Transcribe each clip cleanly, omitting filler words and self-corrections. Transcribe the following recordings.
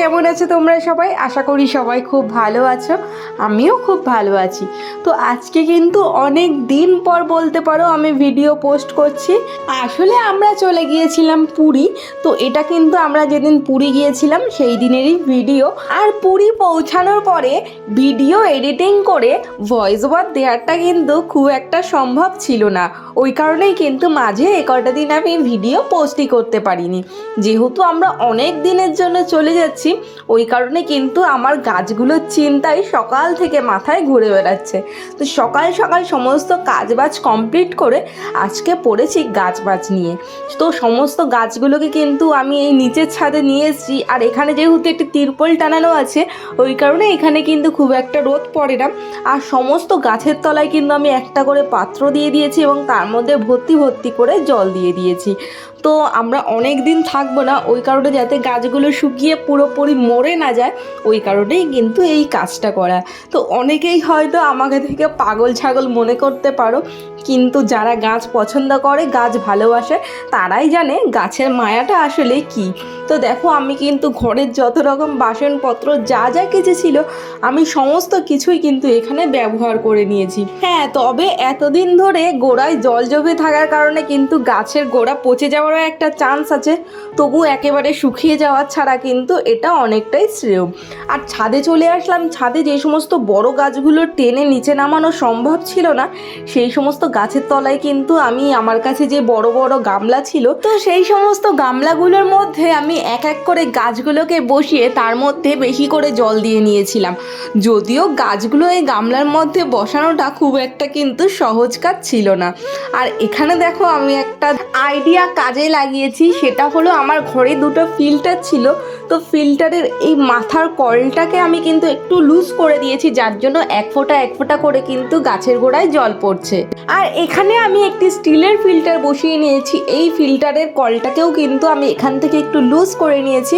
কেমন আছো তোমরা সবাই? আশা করি সবাই খুব ভালো আছো, আমিও খুব ভালো আছি। তো আজকে কিন্তু অনেক দিন পর বলতে পারো আমি ভিডিও পোস্ট করছি। আসলে আমরা চলে গিয়েছিলাম পুরী। তো এটা কিন্তু আমরা যেদিন পুরী গিয়েছিলাম সেই দিনেরই ভিডিও। আর পুরী পৌঁছানোর পরে ভিডিও এডিটিং করে ভয়েস ওভার দেওয়াটা কিন্তু খুব একটা সম্ভব ছিল না। ওই কারণেই কিন্তু মাঝে কটা দিন আমি ভিডিও পোস্টই করতে পারিনি। যেহেতু আমরা অনেক দিনের জন্য চলে যাচ্ছি, ওই কারণে কিন্তু আমার গাছগুলোর চিন্তায় সকাল থেকে মাথায় ঘুরে বেড়াচ্ছে। তো সকাল সকাল সমস্ত কাজবাজ কমপ্লিট করে আজকে পড়েছি গাছবাজ নিয়ে। তো সমস্ত গাছগুলোকে কিন্তু আমি এই নিচের ছাদে নিয়ে এসেছি। আর এখানে যেহেতু একটি তিরপল টানানো আছে, ওই কারণে এখানে কিন্তু খুব একটা রোদ পড়ে না। আর সমস্ত গাছের তলায় কিন্তু আমি একটা করে পাত্র দিয়ে দিয়েছি এবং তার মধ্যে ভর্তি ভর্তি করে জল দিয়ে দিয়েছি। তো আমরা অনেক দিন থাকবো না, ওই কারণে যাতে গাছগুলো শুকিয়ে পুরোপুরি মরে না যায়, ওই কারণেই কিন্তু এই কাজটা করা। তো অনেকেই হয়তো আমাকে থেকে পাগল ছাগল মনে করতে পারো, কিন্তু যারা গাছ পছন্দ করে, গাছ ভালোবাসে, তারাই জানে গাছের মায়াটা আসলে কি। তো দেখো আমি কিন্তু ঘরের যত রকম বাসনপত্র যা যা কিছু ছিল আমি সমস্ত কিছুই কিন্তু এখানে ব্যবহার করে নিয়েছি। হ্যাঁ, তবে এতদিন ধরে গোড়ায় জল জমে থাকার কারণে কিন্তু গাছের গোড়া পচে যাওয়ারও একটা চান্স আছে। তবু একেবারে শুকিয়ে যাওয়ার ছাড়া কিন্তু এটা অনেকটাই শ্রেয়। আর ছাদে চলে আসলাম। ছাদে যে সমস্ত বড় গাছগুলো টেনে নিচে নামানো সম্ভব ছিল না, সেই সমস্ত গাছের তলায় কিন্তু আমি আমার কাছে যে বড় বড় গামলা ছিল, তো সেই সমস্ত গামলাগুলোর মধ্যে আমি এক এক করে গাছগুলোকে বসিয়ে তার মধ্যে বেশি করে জল দিয়ে নিয়েছিলাম। যদিও গাছগুলো এই গামলার মধ্যে বসানোটা খুব একটা কিন্তু সহজ কাজ ছিল না। আর এখানে দেখো আমি একটা আইডিয়া কাজে লাগিয়েছি, সেটা হলো আমার ঘরে দুটো ফিল্টার ছিল। তো ফিল্টারের এই মাথার কলটাকে আমি কিন্তু একটু লুজ করে দিয়েছি, যার জন্য এক ফোঁটা করে কিন্তু গাছের গোড়ায় জল পড়ছে। আর এখানে আমি একটি স্টিলের ফিল্টার বসিয়ে নিয়েছি। এই ফিল্টারের কলটাকেও কিন্তু আমি এখান থেকে একটু লুজ করে নিয়েছি।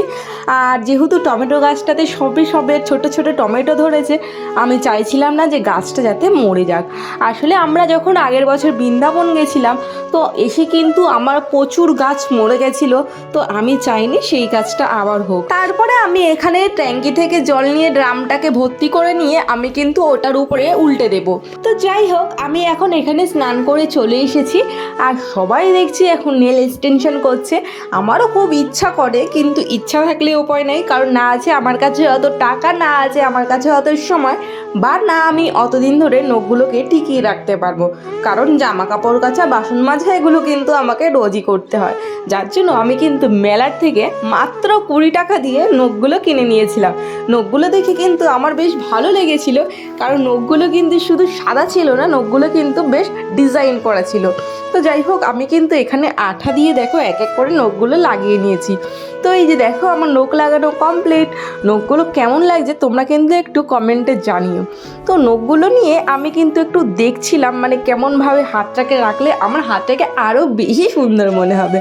আর যেহেতু টমেটো গাছটাতে সবে ছোট ছোট টমেটো ধরেছে, আমি চাইছিলাম না যে গাছটা যাতে মরে যাক। আসলে আমরা যখন আগের বছর বৃন্দাবন গেছিলাম, তো এসে কিন্তু আমার প্রচুর গাছ মরে গেছিলো। তো আমি চাইনি সেই গাছটা আবার হোক। তারপরে আমি এখানে ট্যাঙ্কি থেকে জল নিয়ে ড্রামটাকে ভর্তি করে নিয়ে আমি কিন্তু ওটার উপরে উল্টে দেব। তো যাই হোক, আমি এখন এখানে স্নান করে চলে এসেছি। আর সবাই দেখছি এখন নেল এক্সটেনশন করছে। আমারও খুব ইচ্ছা করে, কিন্তু ইচ্ছা থাকলে উপায় নেই, কারণ না আছে আমার কাছে অত টাকা, না আছে আমার কাছে অত সময়, বা না আমি অতদিন ধরে নখগুলোকে টিকিয়ে রাখতে পারবো। কারণ জামা কাপড় কাচা, বাসন মাজা এগুলো কিন্তু আমাকে রোজই করতে হয়। যার জন্য আমি কিন্তু মেলার থেকে মাত্র 20 টাকা দিয়ে নখগুলো কিনে নিয়েছিলাম। নখগুলো দেখে কিন্তু আমার বেশ ভালো লেগেছিল, কারণ নখগুলো কিন্তু শুধু সাদা ছিল না, নখগুলো কিন্তু বেশ ডিজাইন করা ছিল। তো যাই হোক, আমি কিন্তু এখানে আঠা দিয়ে দেখো এক এক করে নখগুলো লাগিয়ে নিয়েছি। তো এই যে দেখো আমার নখ লাগানো কমপ্লিট। নখগুলো কেমন লাগছে তোমরা কিন্তু একটু কমেন্টে জানিও। তো নখগুলো নিয়ে আমি কিন্তু একটু দেখছিলাম, মানে কেমনভাবে হাতটাকে রাখলে আমার হাতটাকে আরও বেশি সুন্দর মনে হবে।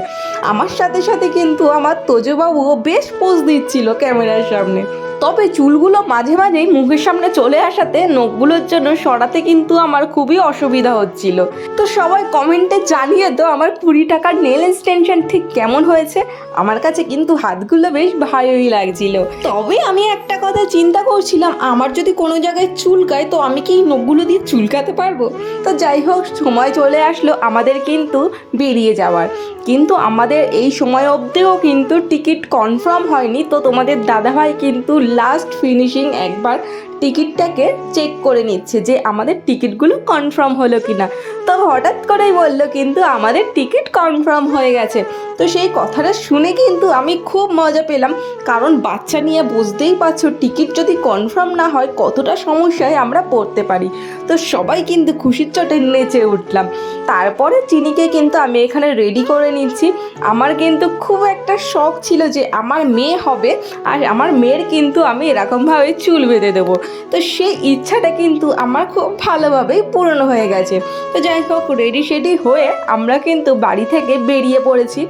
আমার সাথে সাথে কিন্তু আমার তোজবাবুও বেশ পোজ দিচ্ছিল ক্যামেরার সামনে। তবে চুলগুলো মাঝে মাঝেই মুখের সামনে চলে আসাতে নখগুলোর জন্য সরাতে কিন্তু আমার খুবই অসুবিধা হচ্ছিল। তো সবাই কমেন্টে জানিয়ে তো আমার 20 টাকার নেল এক্সটেনশন ঠিক কেমন হয়েছে। আমার কাছে কিন্তু হাতগুলো বেশ ভালোই লাগছিল। তবে আমি একটা কথা চিন্তা করছিলাম, আমার যদি কোনো জায়গায় চুলকায় তো আমি কি নখগুলো দিয়ে চুলকাতে পারবো? তো যাই হোক, সময় চলে আসলো আমাদের কিন্তু বেরিয়ে যাওয়ার। কিন্তু আমাদের এই সময় অবধিও কিন্তু টিকিট কনফার্ম হয়নি। তো তোমাদের দাদাভাই কিন্তু লাস্ট ফিনিশিং একবার টিকিটটাকে চেক করে নিচ্ছে যে আমাদের টিকিটগুলো কনফার্ম হলো কি না। তো হঠাৎ করেই বললো কিন্তু আমাদের টিকিট কনফার্ম হয়ে গেছে। তো সেই কথাটা শুনে কিন্তু আমি খুব মজা পেলাম, কারণ বাচ্চা নিয়ে বুঝতেই পারছো টিকিট যদি কনফার্ম না হয় কতটা সমস্যায় আমরা পড়তে পারি। তো সবাই কিন্তু খুশির চোটে নেচে উঠলাম। তারপরে চিনিকে কিন্তু আমি এখানে রেডি করে নিচ্ছি। আমার কিন্তু খুব একটা শখ ছিল যে আমার মেয়ে হবে, আর আমার মেয়ের কিন্তু আমি এরকমভাবে চুল বেঁধে দেবো। তো সেই ইচ্ছাটা কিন্তু আমার খুব ভালোভাবেই পূরণ হয়ে গেছে। তো যাই হোক, রেডি শেডি হয়ে আমরা কিন্তু বাড়ি থেকে বেরিয়ে পড়েছি।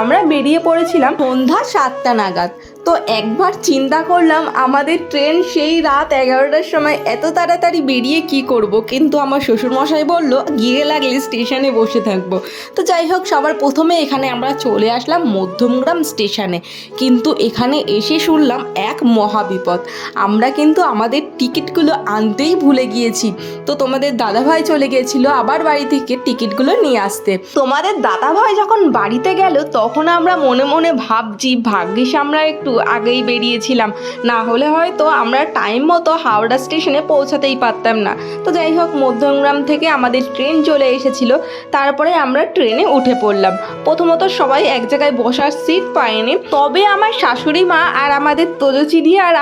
আমরা বেরিয়ে পড়েছিলাম সন্ধ্যা 7টা নাগাদ। তো একবার চিন্তা করলাম আমাদের ট্রেন সেই রাত 11টার সময় এত তাড়াতাড়ি বেরিয়ে কি করব, কিন্তু আমার শ্বশুরমশাই বলল গিয়ে লাগলে স্টেশনে বসে থাকবো। তো যাই হোক, সবার প্রথমে এখানে আমরা চলে আসলাম মধ্যমগ্রাম স্টেশনে। কিন্তু এখানে এসে শুনলাম এক মহাবিপদ, আমরা কিন্তু আমাদের টিকিটগুলো আনতেই ভুলে গিয়েছি। তো তোমাদের দাদাভাই চলে গিয়েছিল আবার বাড়ি থেকে টিকিটগুলো নিয়ে আসতে। তোমাদের দাদাভাই যখন বাড়িতে গেল তখন আমরা মনে মনে ভাবছি ভাগ্যিস আমরা একটু আগেই বেরিয়েছিলাম, না হলে হয়তো আমরা টাইম মতো হাওড়া স্টেশনে পৌঁছাতেই পারতাম না। তো যাই হোক, মধ্যমগ্রাম থেকে আমাদের ট্রেন চলে এসেছিল, তারপরে আমরা ট্রেনে উঠে পড়লাম। প্রথমত সবাই এক জায়গায় বসার সিট পাইনি, তবে আমার শাশুড়ি মা আর আমাদের তোজচিদি আর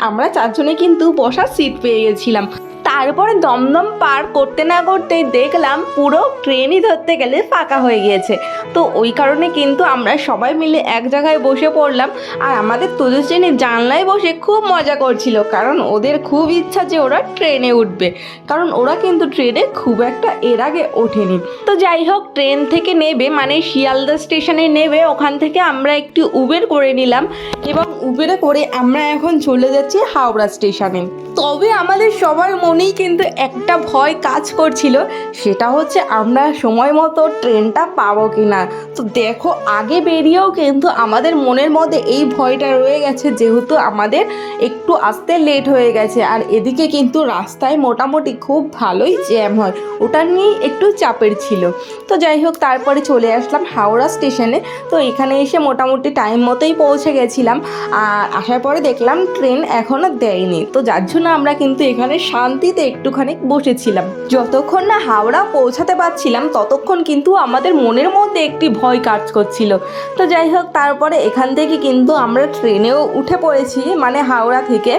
আমরা চারজনে কিন্তু বসার সিট পেয়ে গেছিলাম। তারপরে দমদম পার করতে না করতেই দেখলাম পুরো ট্রেনই ধরতে গেলে ফাঁকা হয়ে গিয়েছে। তো ওই কারণে কিন্তু আমরা সবাই মিলে এক জায়গায় বসে পড়লাম। আর আমাদের তোজস্বিনী জানলায় বসে খুব মজা করছিল, কারণ ওদের খুব ইচ্ছা যে ওরা ট্রেনে উঠবে, কারণ ওরা কিন্তু ট্রেনে খুব একটা এর আগে ওঠেনি। তো যাই হোক, ট্রেন থেকে নেবে মানে শিয়ালদা স্টেশনে নেবে, ওখান থেকে আমরা একটু উবের করে নিলাম এবং উবেরে করে আমরা এখন চলে যাচ্ছি হাওড়া স্টেশনে। তবে আমাদের সবার মনেই কিন্তু একটা ভয় কাজ করছিল, সেটা হচ্ছে আমরা সময় মতো ট্রেনটা পাবো কি না। তো দেখো, আগে বেরিয়েও কিন্তু আমাদের মনের মধ্যে এই ভয়টা রয়ে গেছে, যেহেতু আমাদের একটু আসতে লেট হয়ে গেছে। আর এদিকে কিন্তু রাস্তায় মোটামুটি খুব ভালোই জ্যাম হয়, ওটা নিয়েই একটু চাপের ছিল। তো যাই হোক, তারপরে চলে আসলাম হাওড়া স্টেশনে। তো এখানে এসে মোটামুটি টাইম মতোই পৌঁছে গেছিলাম। আর আসার পরে দেখলাম ট্রেন এখনও দেয়নি, তো যার জন্য আমরা কিন্তু এখানে শান্তিতে একটুখানি বসেছিলাম। যতক্ষণ না হাওড়া পৌঁছাতে পারছিলাম ততক্ষণ কিন্তু আমাদের মনের মধ্যে একটি ভয় কাজ করছিল। তো যাই হোক, তারপরে এখান থেকে কিন্তু আমরা ট্রেনেও উঠে পড়েছি, মানে হাওড়া থেকে।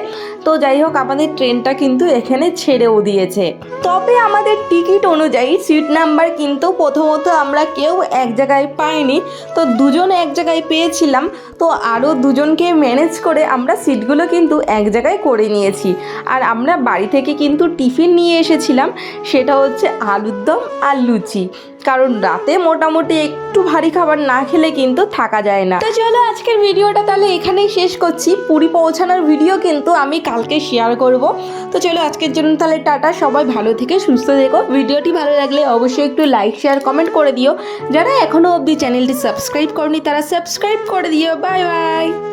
তো যাই হোক, আমাদের ট্রেনটা কিন্তু এখানে ছেড়েও দিয়েছে। তবে আমাদের টিকিট অনুযায়ী সিট নাম্বার কিন্তু প্রথমত আমরা কেউ এক জায়গায় পাইনি, তো দুজন এক জায়গায় পেয়েছিলাম। তো আরও দুজনকে ম্যানেজ করে আমরা সিটগুলো কিন্তু এক জায়গায় করে নিয়েছি। আর আমরা বাড়ি থেকে কিন্তু টিফিন নিয়ে এসেছিলাম, সেটা হচ্ছে আলুর দম আর লুচি, কারণ রাতে মোটামুটি একটু ভারী খাবার না খেলে কিন্তু থাকা যায় না। তো চলো, আজকের ভিডিওটা তাহলে এখানেই শেষ করছি। পুরী পৌঁছানোর ভিডিও কিন্তু আমি কালকে শেয়ার করব। তো চলো, আজকের জন্য তাহলে টাটা, সবাই ভালো থেকে সুস্থ থেকো। ভিডিওটি ভালো লাগলে অবশ্যই একটু লাইক শেয়ার কমেন্ট করে দিও। যারা এখনও অবধি চ্যানেলটি সাবস্ক্রাইব করনি তারা সাবস্ক্রাইব করে দিও। Bye bye.